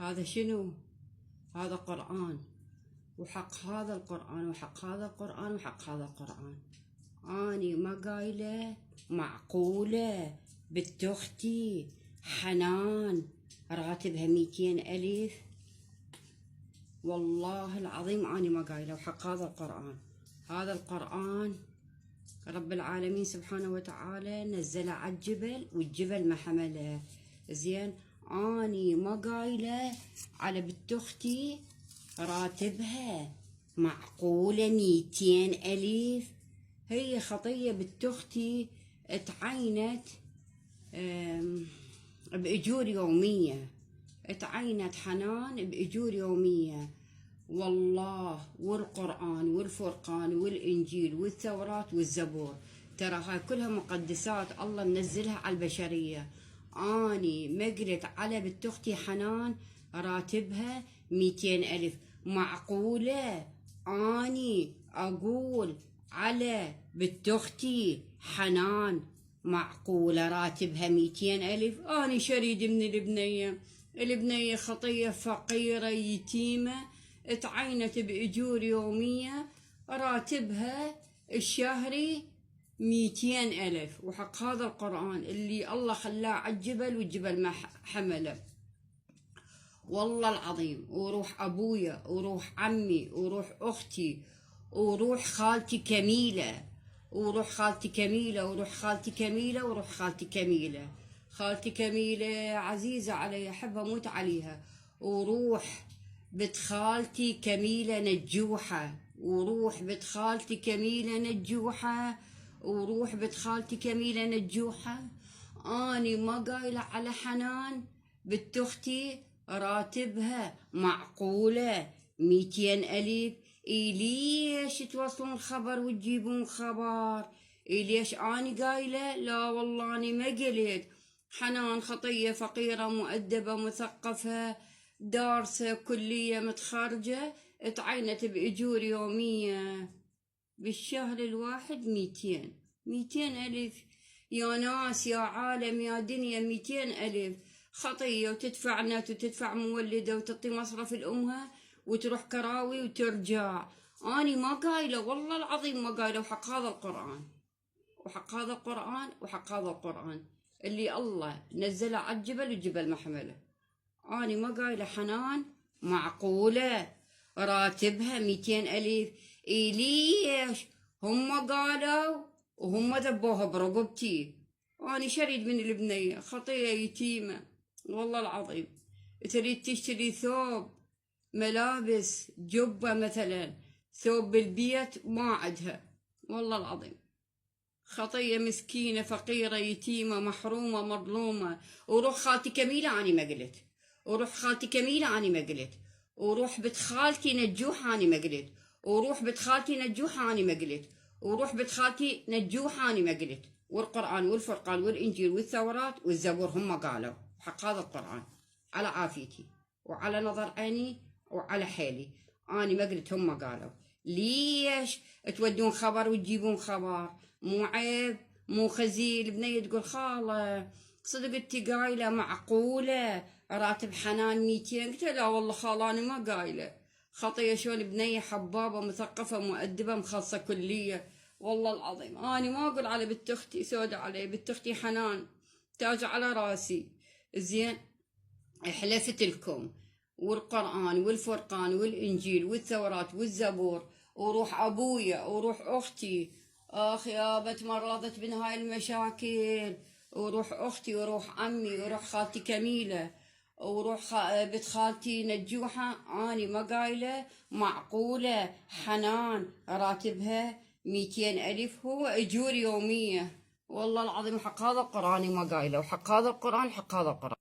هذا شنو؟ هذا قرآن، وحق هذا القرآن وحق هذا القرآن وحق هذا القرآن. أني ما قايلة معقولة بنت أختي حنان راتبها 200,000؟ والله العظيم أني ما قايلة، وحق هذا القرآن. هذا القرآن رب العالمين سبحانه وتعالى نزله على الجبل، والجبل ما حمله. زين، أني ما قايلة على بنت أختي راتبها معقولة 200,000. هي خطية بنت أختي اتعينت بأجور يومية، اتعينت حنان بأجور يومية. والله والقرآن والفرقان والإنجيل والتوراة والزبور، ترى هاي كلها مقدسات الله منزلها على البشرية. أني ما قلت على بنت أختي حنان راتبها 200,000. معقولة أني أقول على بنت أختي حنان معقولة راتبها 200,000؟ أني شريد من البنية خطية فقيرة يتيمة اتعينت بأجور يومية، راتبها الشهري 200,000. وحق هذا القرآن اللي الله خلاه على الجبل والجبل ما حمله. والله العظيم، وروح أبويا وروح عمي وروح أختي وروح خالتي كميلة وروح خالتي كميلة وروح خالتي كميلة وروح خالتي كميلة. خالتي كميلة عزيزة علي، أحبها موت عليها. وروح بنت خالتي كميلة نجوحة، وروح بنت خالتي كميلة نجوحة، وروح بنت خالتي كميلة نجوحة. أني ما قايلة على حنان بنت أختي راتبها معقولة 200,000. ليش توصلون خبر وتجيبون خبر؟ ليش أني قايلة؟ لا والله أني ما قلت. حنان خطية فقيرة مؤدبة مثقفة دارسة كلية متخرجة، اتعينت بأجور يومية بالشهر الواحد 200,000. يا ناس يا عالم يا دنيا، 200,000 خطية، وتدفع نت وتدفع مولدة وتعطي مصرف لأمها وتروح كراوي وترجع. أني ما قايلة، والله العظيم ما قايلة. وحق هذا القرآن وحق هذا القرآن وحق هذا القرآن اللي الله نزله على الجبل والجبل ما حمله. أني ما قايلة حنان معقولة راتبها 200,000. ليش هم قالوا وهم ذبوها برقبتي؟ أنا شريد من البنية خطية يتيمة. والله العظيم تريد تشتري ثوب ملابس جبة مثلا، ثوب بالبيت ما عندها. والله العظيم خطية مسكينة فقيرة يتيمة محرومة مظلومة. وروح خالتي كميلة أنا ما قلت، وروح خالتي كميلة أنا ما قلت، وروح بنت خالتي نجوحة أنا ما قلت، وروح بنت خالتي نجوحة أنا ما قلت، وروح بنت خالتي نجوحة أنا ما قلت. والقرآن والفرقان والإنجيل والتوراة والزبور هم قالوا. حق هذا القرآن على عافيتي وعلى نظر عيني وعلى حيلي، أنا ما قلت، هم قالوا. ليش تودون خبر وتجيبون خبر؟ مو عيب؟ مو خزي البنية تقول خالة صدق انتي قايلة معقولة راتب حنان 200؟ قلت لا والله خالة أنا ما قايلة. خطية شلون بنية حبابة مثقفة مؤدبة مخلصة كلية. والله العظيم أنا ما أقول على بنت أختي سودة علي، بنت أختي حنان تاج على راسي. زين، حلفت لكم والقرآن والفرقان والإنجيل والتوراة والزبور وروح أبويا وروح أختي. آخ يابا تمرضت من هاي المشاكل. وروح أختي وروح عمي وروح خالتي كميلة وروح بنت خالتي نجوحة. أنا ما قايلة معقولة حنان راتبها 200,000 هو أجور يومية. والله العظيم حق هذا القرآن ما قايلة، وحق هذا القرآن حق هذا القرآن.